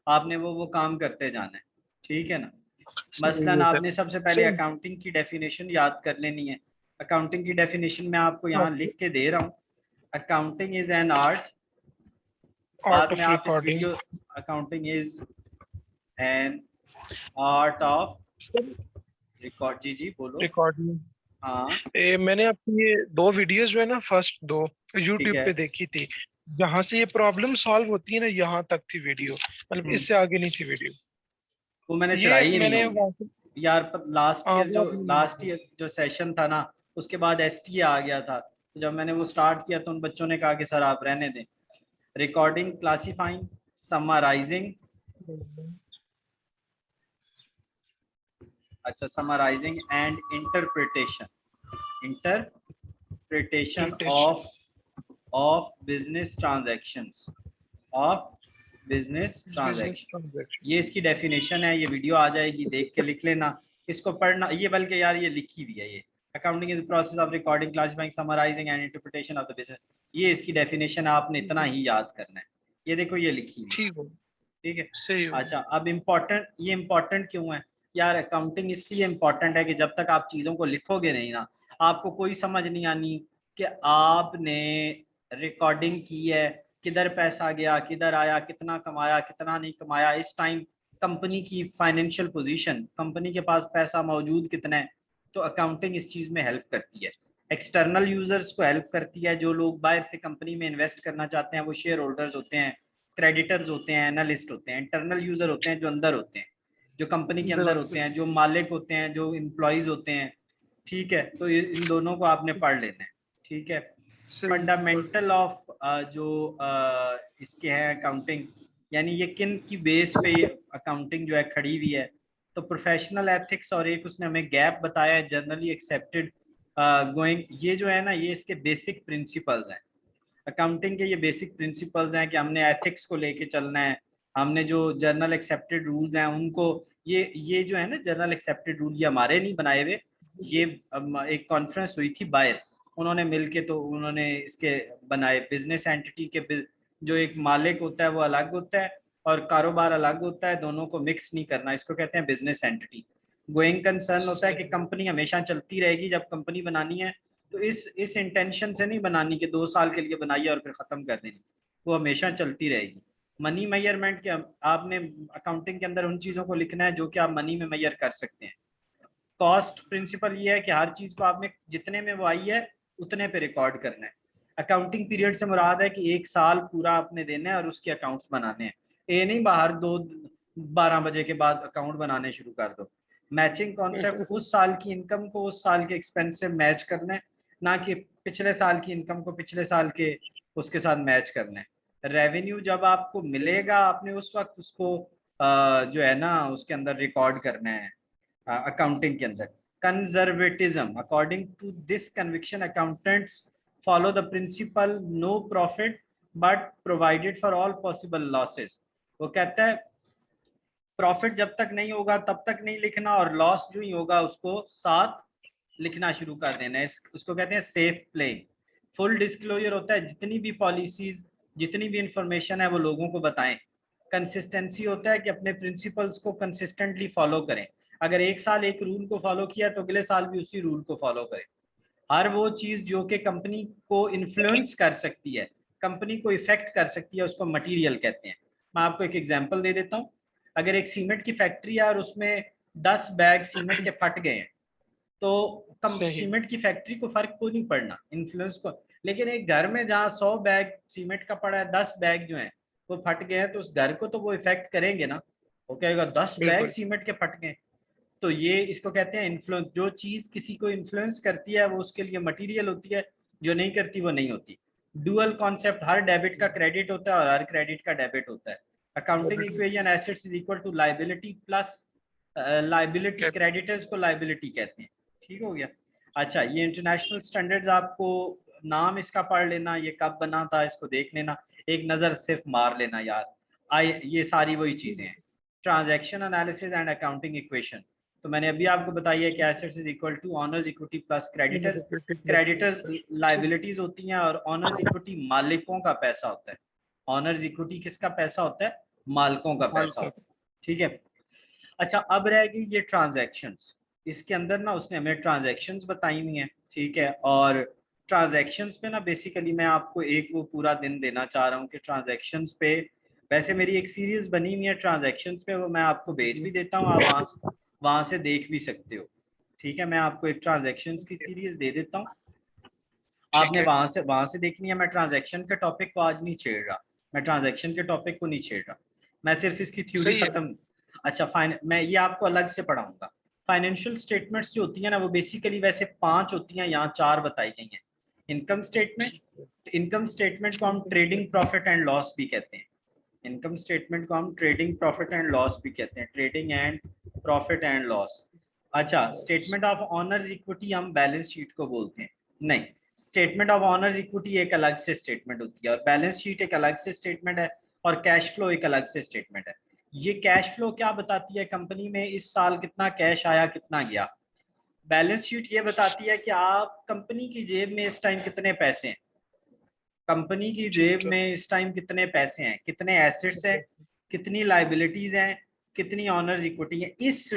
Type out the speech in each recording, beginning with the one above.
आपने वो काम करते जाना है, ठीक है ना। सही मसलन है सर। आपने सबसे पहले सर अकाउंटिंग की डेफिनेशन याद कर लेनी है। अकाउंटिंग की डेफिनेशन मैं आपको यहाँ आप लिख के दे रहा हूँ। Accounting is an art. Art बाद में ऑफ आप इस recording. Video, accounting is an art of sir record, जी जी बोलो। रिकॉर्डिंग, हाँ मैंने आपकी ये दो वीडियोस जो है ना, फर्स्ट दो ठीक यूट्यूब है। पे देखी थी। जहां से ये प्रॉब्लम सॉल्व होती है ना, यहाँ तक थी वीडियो, मतलब हम्म, इससे आगे नहीं थी वीडियो। वो मैंने ये चढ़ाई ही नहीं मैंने होंगी यार। वो आपने नहीं लास्ट देखी। ईयर जो सेशन था ना, उसके बाद एसटी आ गया था, तो जब मैंने वो स्टार्ट किया तो उन बच्चों ने कहा कि सर आप रहने दें। रिकॉर्डिंग, क्लासीफाइंग, समराइजिंग, अच्छा summarising and interpretation, interpretation irritation. Of business transactions, of business business transaction. Transaction. ये इसकी डेफिनेशन है, ये वीडियो आ जाएगी, देख के लिख लेना। इसको पढ़ना, ये बल्कि यार ये लिखी हुई है ये। Accounting is the process of recording, classifying, summarising and interpretation of the business. ये इसकी डेफिनेशन है, आपने इतना ही याद करना है। ये देखो ये लिखी हुई है, ठीक हो, ठीक है। सही हो। अच्छा अब इम्पोर्टेंट, ये इम्पोर्टेंट क्यों है यार? अकाउंटिंग इसलिए इम्पोर्टेंट है कि जब तक आप चीज़ों को लिखोगे नहीं ना, आपको कोई समझ नहीं आनी कि आपने रिकॉर्डिंग की है, किधर पैसा गया, किधर आया, कितना कमाया, कितना नहीं कमाया, इस टाइम कंपनी की फाइनेंशियल पोजीशन, कंपनी के पास पैसा मौजूद कितना है। तो अकाउंटिंग इस चीज़ में हेल्प करती है। एक्सटर्नल यूजर्स को हेल्प करती है, जो लोग बाहर से कंपनी में इन्वेस्ट करना चाहते हैं, वो शेयर होल्डर्स होते हैं, क्रेडिटर्स होते हैं, एनालिस्ट होते हैं। इंटरनल यूजर होते हैं जो अंदर होते हैं, जो कंपनी के अंदर होते हैं, जो मालिक होते हैं, जो एम्प्लॉयज होते हैं, ठीक है। तो इन दोनों को आपने पढ़ लेना है, ठीक है। सही है। फंडामेंटल ऑफ जो इसके हैं अकाउंटिंग, यानी ये किन की बेस पे अकाउंटिंग जो है खड़ी हुई है। तो प्रोफेशनल एथिक्स, और एक उसने हमें गैप बताया है, जनरली एक्सेप्टेड गोइंग, ये जो है ना, ये इसके बेसिक प्रिंसिपल्स हैं। अकाउंटिंग के ये बेसिक प्रिंसिपल्स हैं कि हमने एथिक्स को लेके चलना है। हमने जो जर्नल एक्सेप्टेड रूल्स हैं उनको, ये जो है ना जर्नल एक्सेप्टेड रूल, ये हमारे नहीं बनाए हुए। ये एक कॉन्फ्रेंस हुई थी बाहर, उन्होंने मिलके तो उन्होंने इसके बनाए। बिजनेस एंटिटी के जो एक मालिक होता है वो अलग होता है और कारोबार अलग होता है, दोनों को मिक्स नहीं करना, इसको कहते हैं बिजनेस एंटिटी। गोइंग कंसर्न होता है कि सही। कंपनी हमेशा चलती रहेगी, जब कंपनी बनानी है तो इस इंटेंशन से नहीं बनानी कि 2 साल के लिए बनाइए और फिर खत्म कर देनी, वो हमेशा चलती रहेगी। मनी मेजरमेंट के, आपने अकाउंटिंग के अंदर उन चीजों को लिखना है जो कि आप मनी में मेजर कर सकते हैं। कॉस्ट प्रिंसिपल ये है कि हर चीज को आपने जितने में वो आई है उतने पे रिकॉर्ड करना है। अकाउंटिंग पीरियड से मुराद है कि 1 साल पूरा आपने देना है और उसके अकाउंट्स बनाने हैं। ये नहीं बाहर 12 बजे के बाद अकाउंट बनाने शुरू कर दो। मैचिंग कॉन्सेप्ट, उस साल की इनकम को उस साल के एक्सपेंस से मैच करना है, ना कि पिछले साल की इनकम को पिछले साल के उसके साथ मैच करना है। रेवेन्यू जब आपको मिलेगा, आपने उस वक्त उसको जो है ना उसके अंदर रिकॉर्ड करना है अकाउंटिंग के अंदर। Conservatism, according to this conviction accountants follow the principle no profit but provided for all possible losses. वो कहता है प्रॉफिट जब तक नहीं होगा तब तक नहीं लिखना, और लॉस जो ही होगा उसको साथ लिखना शुरू कर देना है। उसको कहते हैं सेफ प्लेइंग। फुल डिस्क्लोजर होता है, जितनी भी पॉलिसीज, जितनी भी इंफॉर्मेशन है वो लोगों को बताएं। कंसिस्टेंसी होता है कि अपने प्रिंसिपल्स को कंसिस्टेंटली फॉलो करें। अगर 1 साल एक रूल को फॉलो किया तो अगले साल भी उसी रूल को फॉलो करें। हर वो चीज जो कि कंपनी को इन्फ्लुएंस कर सकती है, कंपनी को इफेक्ट कर सकती है, उसको मटेरियल कहते हैं। मैं आपको एक एग्जांपल दे देता हूँ। अगर एक सीमेंट की फैक्ट्री है और उसमें 10 बैग सीमेंट के फट गए हैं, तो कम सही। सीमेंट की फैक्ट्री को फर्क को नहीं पड़ना, इन्फ्लुएंस को। लेकिन एक घर में जहाँ 100 बैग सीमेंट का पड़ा है, 10 बैग जो है वो फट गए हैं, तो उस घर को तो वो इफेक्ट करेंगे ना। वो कहेगा 10 बैग बिल्कुल। सीमेंट के फट गए। तो ये इसको कहते हैं इन्फ्लुएंस। जो चीज किसी को इन्फ्लुएंस करती है वो उसके लिए मटेरियल होती है, जो नहीं करती वो नहीं होती। डुअल कॉन्सेप्ट, हर डेबिट का क्रेडिट होता है और हर क्रेडिट का डेबिट होता है। Accounting equation assets is equal to liability plus liability, क्या- क्रेडिटर्स को लाइबिलिटी कहते हैं। ठीक हो गया। अच्छा ये इंटरनेशनल स्टैंडर्ड्स, आपको नाम इसका पढ़ लेना, ये कब बना था इसको देख लेना, एक नजर सिर्फ मार लेना यार। ये सारी वही चीजें हैं। Transaction analysis and accounting equation, तो मैंने अभी आपको बताया है कि assets is equal to owners equity plus creditors. Creditors liabilities होती हैं और ऑनर्स इक्विटी मालिकों का पैसा होता है। ऑनर्स इक्विटी किसका पैसा होता है? मालिकों का पैसा होता है, ठीक है। अच्छा, अब रह गई ये ट्रांजैक्शंस। इसके अंदर ना उसने हमें ट्रांजैक्शंस बताई हुई हैं, ठीक है। और ट्रांजैक्शंस पे ना बेसिकली मैं आपको एक वो पूरा दिन देना चाह रहा हूँ कि ट्रांजैक्शंस पे, वैसे मेरी एक सीरीज बनी हुई है ट्रांजैक्शंस पे, वो मैं आपको भेज भी देता हूँ, आप वहां से देख भी सकते हो, ठीक है। मैं आपको एक ट्रांजैक्शंस की सीरीज दे देता हूँ, ठीक आपने है। वहां से देखनी है। मैं ट्रांजैक्शन के टॉपिक को आज नहीं छेड़ रहा, मैं ट्रांजैक्शन के टॉपिक को नहीं छेड़ रहा, मैं सिर्फ इसकी थ्योरी सही है। खत्म। अच्छा फाइन, मैं ये आपको अलग से पढ़ाऊंगा। फाइनेंशियल स्टेटमेंट्स जो होती है ना, वो बेसिकली वैसे 5 होती हैं, यहाँ 4 बताई गई हैं। इनकम स्टेटमेंट, इनकम स्टेटमेंट को हम ट्रेडिंग प्रॉफिट एंड लॉस भी कहते हैं। इनकम स्टेटमेंट को हम ट्रेडिंग प्रॉफिट एंड लॉस भी कहते हैं, trading and profit and loss. अच्छा, स्टेटमेंट ऑफ ऑनर्स इक्विटी हम बैलेंस शीट को बोलते हैं। नहीं, स्टेटमेंट ऑफ ऑनर्स इक्विटी एक अलग से स्टेटमेंट होती है, और बैलेंस शीट एक अलग से स्टेटमेंट है, और कैश फ्लो एक अलग से स्टेटमेंट है। ये कैश फ्लो क्या बताती है, कंपनी में इस साल कितना कैश आया कितना गया। बैलेंस शीट ये बताती है कि आप कंपनी की जेब में इस टाइम कितने पैसे हैं, कंपनी की जेब ठीक है। में इस टाइम कितने पैसे हैं, कितने एसेट्स हैं, कितनी लाइबिलिटीज हैं, कितनी ऑनर्स इक्विटी है, इस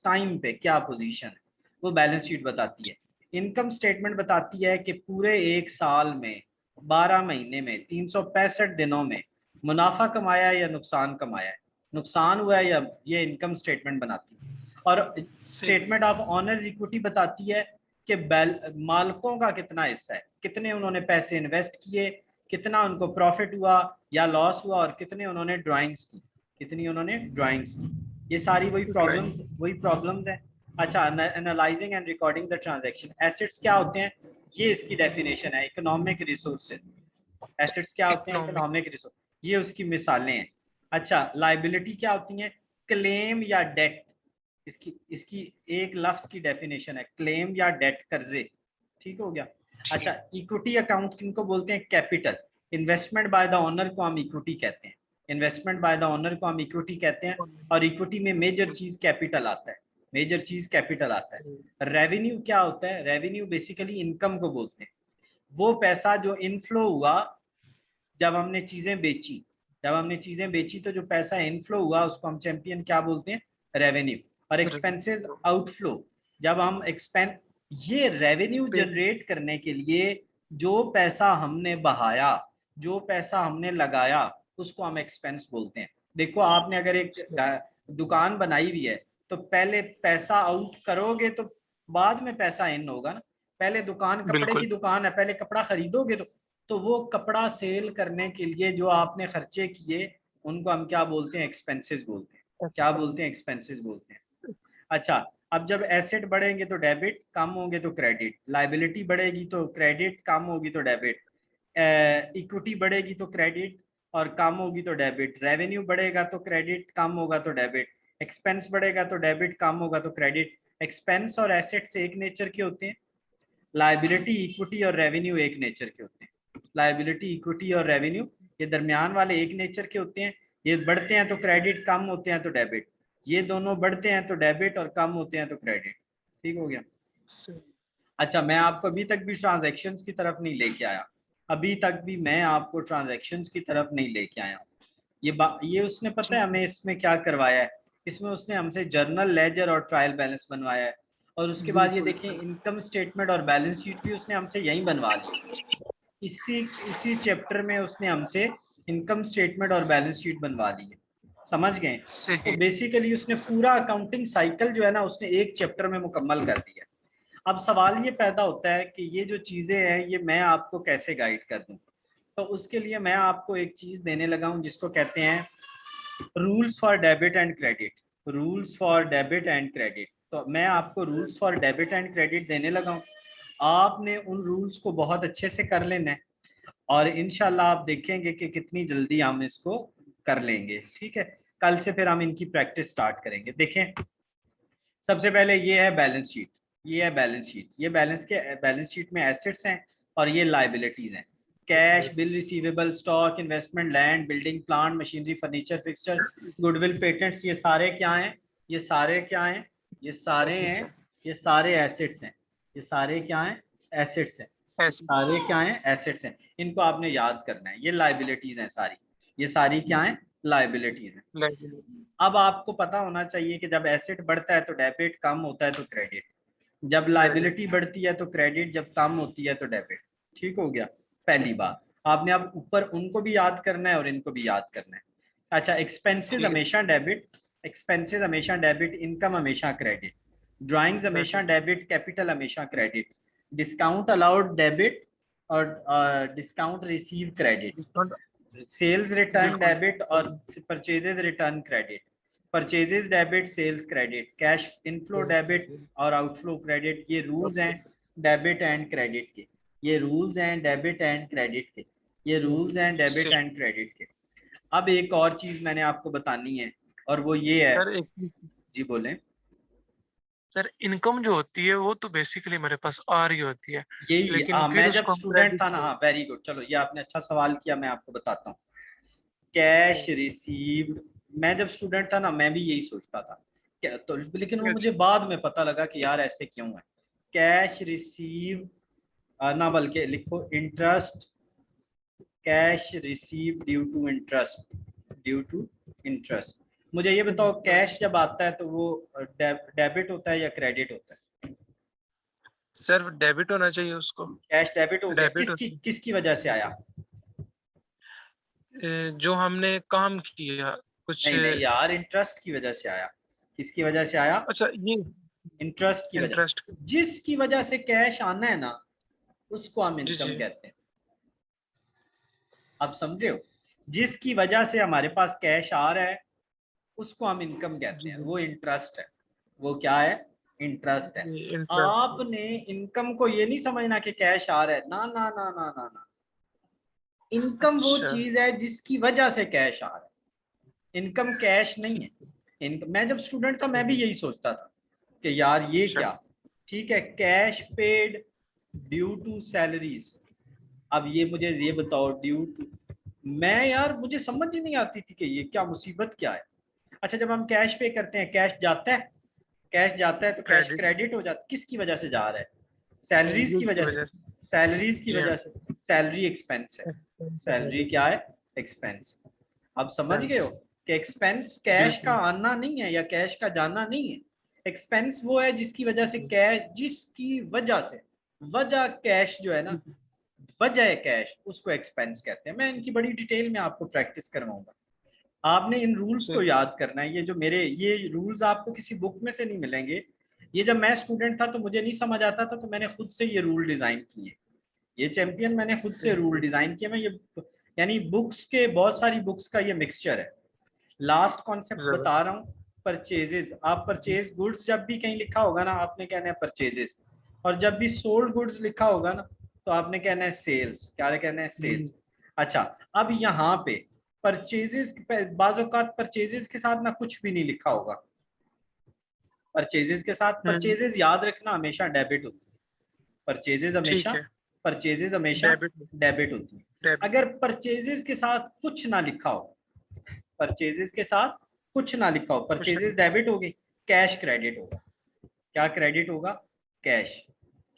टाइम पे क्या पोजीशन है, वो बैलेंस शीट बताती है। इनकम स्टेटमेंट बताती है कि पूरे एक साल में 12 महीने में 365 दिनों में मुनाफा कमाया या नुकसान कमाया है, नुकसान हुआ है या, ये इनकम स्टेटमेंट बनाती है। और सही। स्टेटमेंट ऑफ ऑनर्स इक्विटी बताती है कि मालिकों का कितना हिस्सा है, कितने उन्होंने पैसे इन्वेस्ट किए, कितना उनको प्रॉफिट हुआ या लॉस हुआ, और कितने उन्होंने ड्राइंग्स की, कितनी उन्होंने ड्राइंग्स की। ये सारी वही प्रॉब्लम्स हैं। अच्छा, analysing and recording the transaction. Assets क्या होते हैं, ये इसकी डेफिनेशन है, इकोनॉमिक रिसोर्सेज। एसेट्स क्या होते हैं, इकोनॉमिक। इकोनॉमिक रिसोर्स, ये उसकी मिसालें हैं। अच्छा, लाइबिलिटी क्या होती हैं, क्लेम या डेट। इसकी इसकी एक लफ्ज की डेफिनेशन है, क्लेम या डेट, कर्जे, ठीक हो गया। अच्छा, ठीक। इक्विटी अकाउंट किनको बोलते हैं, capital. Investment by the owner को हम इक्विटी कहते हैं, इन्वेस्टमेंट बाय द ओनर को हम इक्विटी कहते हैं। और इक्विटी में मेजर चीज कैपिटल आता है, मेजर चीज कैपिटल आता है। रेवेन्यू क्या होता है, रेवेन्यू बेसिकली इनकम को बोलते हैं, वो पैसा जो इनफ्लो हुआ जब हमने चीजें बेची, जब हमने चीजें बेची तो जो पैसा इनफ्लो हुआ उसको हम चैंपियन क्या बोलते हैं, रेवेन्यू। और एक्सपेंसेस आउटफ्लो, जब हम एक्सपेंस, ये रेवेन्यू जनरेट करने के लिए जो पैसा हमने बहाया, जो पैसा हमने लगाया, उसको हम एक्सपेंस बोलते हैं। देखो, आपने अगर एक दुकान बनाई हुई है तो पहले पैसा आउट करोगे तो बाद में पैसा इन होगा ना। पहले दुकान, कपड़े की बिल्कुल। दुकान है, पहले कपड़ा खरीदोगे तो वो कपड़ा सेल करने के लिए जो आपने खर्चे किए उनको हम क्या बोलते हैं, एक्सपेंसेस बोलते हैं। क्या बोलते हैं, एक्सपेंसेस बोलते हैं। अच्छा, अब जब एसेट बढ़ेंगे तो डेबिट, कम होंगे तो क्रेडिट, लाइबिलिटी बढ़ेगी तो क्रेडिट, कम होगी तो डेबिट, इक्विटी बढ़ेगी तो क्रेडिट और कम होगी तो डेबिट, रेवेन्यू बढ़ेगा तो क्रेडिट, कम होगा तो डेबिट, एक्सपेंस बढ़ेगा तो डेबिट, कम होगा तो क्रेडिट। एक्सपेंस और एसेट्स एक नेचर के होते हैं, लाइबिलिटी, इक्विटी और रेवेन्यू एक नेचर के होते हैं। लाइबिलिटी, इक्विटी और रेवेन्यू ये दरमियान वाले एक नेचर के होते हैं। ये बढ़ते हैं तो क्रेडिट, कम होते हैं तो डेबिट। ये दोनों बढ़ते हैं तो डेबिट और कम होते हैं तो क्रेडिट, ठीक हो गया। सही। अच्छा, मैं आपको अभी तक भी ट्रांजैक्शंस की तरफ नहीं लेके आया, अभी तक भी मैं आपको ट्रांजैक्शंस की तरफ नहीं लेके आया हूँ। ये उसने पता है हमें इसमें क्या करवाया है, इसमें उसने हमसे जर्नल लेजर और ट्रायल बैलेंस बनवाया है। और उसके बाद ये बिल्कुल। देखें, इनकम स्टेटमेंट और बैलेंस शीट भी उसने हमसे यहीं बनवा ली। इसी इसी चैप्टर में उसने हमसे इनकम स्टेटमेंट और बैलेंस शीट बनवा ली है, समझ गए। तो सही। बेसिकली उसने पूरा अकाउंटिंग साइकिल जो है ना, उसने एक चैप्टर में मुकम्मल कर दिया। अब सवाल ये पैदा होता है कि ये जो चीजें हैं ये मैं आपको कैसे गाइड कर दूं। तो उसके लिए मैं आपको एक चीज देने लगा हूं जिसको कहते हैं rules for debit and credit. Rules for debit and credit, तो मैं आपको rules for debit and credit देने लगा हूं। आपने उन रूल्स को बहुत अच्छे से कर लेना है, और इंशाल्लाह आप देखेंगे कि कितनी जल्दी हम इसको कर लेंगे, ठीक है। कल से फिर हम इनकी प्रैक्टिस स्टार्ट करेंगे। देखें, सबसे पहले ये है बैलेंस शीट, ये है बैलेंस शीट, ये बैलेंस शीट में एसेट्स हैं और ये लाइबिलिटीज हैं। Cash, bill receivable, stock, investment, land, building, plant, machinery, furniture, fixture, goodwill, patents, ये सारे क्या हैं, ये सारे क्या हैं, ये सारे हैं, ये सारे एसेट्स हैं। ये सारे क्या हैं, एसेट्स हैं। ऐसे। सारे क्या हैं, एसेट्स हैं। इनको आपने याद करना है। ये लाइबिलिटीज हैं सारी, ये सारी क्या हैं, लाइबिलिटीज हैं। लाइबिलिटी। अब आपको पता होना चाहिए कि जब एसेट बढ़ता है तो डेबिट, कम होता है तो क्रेडिट, जब लाइबिलिटी बढ़ती है तो क्रेडिट, जब कम होती है तो डेबिट। ठीक हो गया। पहली बात आपने अब ऊपर उनको भी याद करना है और इनको भी याद करना है। अच्छा, एक्सपेंसेस ठीक है। हमेशा डेबिट, एक्सपेंसेस हमेशा डेबिट, इनकम हमेशा क्रेडिट, ड्राइंग्स हमेशा डेबिट, कैपिटल हमेशा क्रेडिट, डिस्काउंट अलाउड डेबिट और discount receive credit, discount. Sales return बिल्कुल। डेबिट और purchases return credit, purchases debit, sales credit, cash inflow debit और आउटफ्लो क्रेडिट। ये rules हैं डेबिट एंड क्रेडिट के, ये रूल्स हैं डेबिट एंड क्रेडिट के, ये रूल्स हैं डेबिट सर एंड क्रेडिट के। अब एक और चीज मैंने आपको बतानी है और वो ये है। सर एक जी बोलें। सर इनकम जो होती है वो तो बेसिकली मेरे पास आ रही होती है, यही लेकिन फिर मैं जब उसको हम स्टूडेंट क्रेडिट था ना, हाँ वेरी गुड, चलो ये आपने अच्छा सवाल किया, मैं आपको बताता हूँ। कैश रिसीव्ड, मैं जब स्टूडेंट था ना मैं भी यही सोचता था क्या, तो लेकिन वो मुझे बाद में पता लगा कि यार ऐसे क्यों है। कैश रिसीव ना, बल्कि लिखो interest, cash receive due to interest, due to interest. मुझे ये बताओ कैश जब आता है तो वो डेबिट होता है या क्रेडिट होता है? सर डेबिट होना चाहिए उसको। कैश डेबिट हो गया, डेबिट किसकी किसकी वजह से आया? जो हमने काम किया कुछ। नहीं नहीं यार, इंटरेस्ट की वजह से आया। किसकी वजह से आया? अच्छा ये इंटरेस्ट की वजह। इंटरेस्ट। जिसकी वजह से कैश आना है ना, उसको हम जी इनकम जी। कहते हैं। आप समझे हो? जिसकी वजह से हमारे पास कैश आ रहा है उसको हम इनकम कहते जी हैं, जी। वो इंटरेस्ट है। वो क्या है? इंटरेस्ट है। इंटरेस्ट। आपने इनकम को ये नहीं समझना कि कैश आ रहा है, ना ना ना ना ना ना। इनकम वो अच्छा। चीज है जिसकी वजह से कैश आ रहा है, इनकम कैश नहीं ठीक है। है। मैं जब स्टूडेंट था मैं भी सही। यही सोचता था कि यार ये अच्छा। क्या। ठीक है, cash paid due to salaries. अब ये मुझे ये बताओ ड्यू टू, मैं यार मुझे समझ ही नहीं आती थी कि ये क्या मुसीबत क्या है। अच्छा, जब हम कैश पे करते हैं कैश जाता है, कैश जाता है तो कैश क्रेडिट। क्रेडिट हो जाता है। किसकी वजह से जा रहा है? सैलरीज की यूज की वजह से। वजह से। सैलरीज की जी हाँ। वजह से। सैलरी एक्सपेंस है। सैलरी क्या है? एक्सपेंस। अब समझ गए हो एक्सपेंस। कि एक्सपेंस कैश का बिल्कुल। आना नहीं है या कैश का जाना नहीं है। एक्सपेंस वो है जिसकी वजह से कैश, जिसकी वजह से, वजह कैश जो है ना, वजह है कैश, उसको एक्सपेंस कहते हैं। मैं इनकी बड़ी डिटेल में आपको प्रैक्टिस करवाऊंगा। आपने इन रूल्स को सही। याद करना है। ये जो मेरे ये रूल्स आपको किसी बुक में से नहीं मिलेंगे। ये जब मैं स्टूडेंट था तो मुझे नहीं समझ आता था, तो मैंने खुद से ये रूल डिजाइन किए। ये चैंपियन मैंने खुद से सही। रूल डिजाइन किए। मैं ये यानी बुक्स के, बहुत सारी बुक्स का ये मिक्सचर है। लास्ट कॉन्सेप्ट बता रहा हूँ। परचेजेस, आप परचेज गुड्स जब भी कहीं लिखा होगा ना आपने कहना है परचेजेस, और जब भी सोल्ड गुड्स लिखा होगा ना तो आपने कहना है सेल्स। क्या कहना है? सेल्स। अच्छा, अब यहाँ पे परचेजेस, बाज़ औक़ात परचेजेस के साथ ना कुछ भी नहीं लिखा होगा। परचेजेस के साथ, परचेजेस याद रखना हमेशा डेबिट होती है। परचेजेस ठीक हमेशा, है। परचेजेस हमेशा डेबिट। डेबिट होती है। डेबिट। अगर परचेजेस के साथ कुछ ना लिखा हो, परचेजेस के साथ कुछ ना लिखा हो, कुछ परचेजेस नहीं। डेबिट हो गई, कैश क्रेडिट होगा। क्या क्रेडिट होगा? कैश।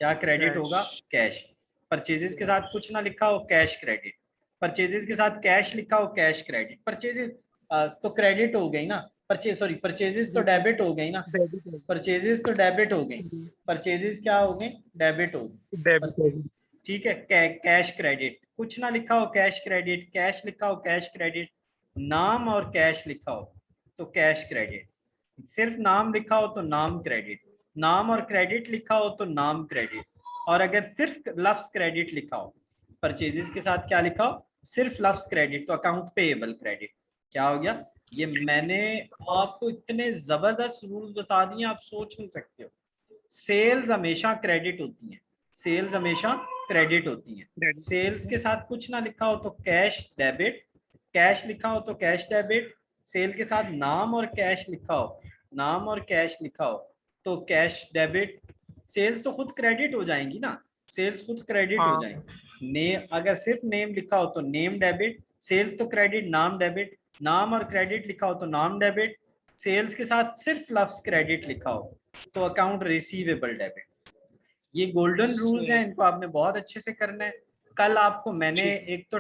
क्या क्रेडिट कैश। होगा? कैश। परचेजेस के साथ कुछ ना लिखा हो, कैश क्रेडिट। परचेजेस के साथ कैश लिखा हो, कैश क्रेडिट। परचेजेस तो क्रेडिट हो गई ना, परचेज सॉरी परचेजेस तो डेबिट हो गई ना, डेबिट। परचेजेस तो डेबिट हो गई। परचेजेस क्या हो गई? डेबिट हो गई। डेबिट। ठीक है, कैश क्रेडिट, कुछ ना लिखा हो कैश क्रेडिट, कैश लिखा हो कैश क्रेडिट, नाम और कैश लिखा हो तो कैश क्रेडिट, सिर्फ नाम लिखा हो तो नाम क्रेडिट, नाम और क्रेडिट लिखा हो तो नाम क्रेडिट, और अगर सिर्फ लफ्ज क्रेडिट लिखा हो, परचेजेस के साथ क्या लिखा हो? सिर्फ लफ्ज क्रेडिट, तो अकाउंट पेएबल क्रेडिट। क्या हो गया? ये मैंने आपको इतने जबरदस्त रूल बता दिए, आप सोच नहीं सकते हो। सेल्स हमेशा क्रेडिट होती है, सेल्स हमेशा क्रेडिट होती है। Sales debit. के साथ कुछ ना लिखा हो तो कैश डेबिट, कैश लिखा हो तो कैश डेबिट, सेल के साथ नाम और कैश लिखा हो, नाम और कैश लिखा हो तो कैश डेबिट। सेल्स तो खुद क्रेडिट हो जाएंगी ना, सेल्स खुद क्रेडिट हो हाँ। जाएंगी। नेम, अगर सिर्फ नेम लिखा हो तो नेम डेबिट, सेल्स तो क्रेडिट, नाम डेबिट, नाम और क्रेडिट लिखा हो तो नाम डेबिट, सेल्स के साथ सिर्फ लफ्ज क्रेडिट लिखा हो तो अकाउंट रिसीवेबल डेबिट। ये गोल्डन रूल्स सही। हैं, इनको आपने बहुत अच्छे से करना है। कल आपको मैंने ठीक है। एक तो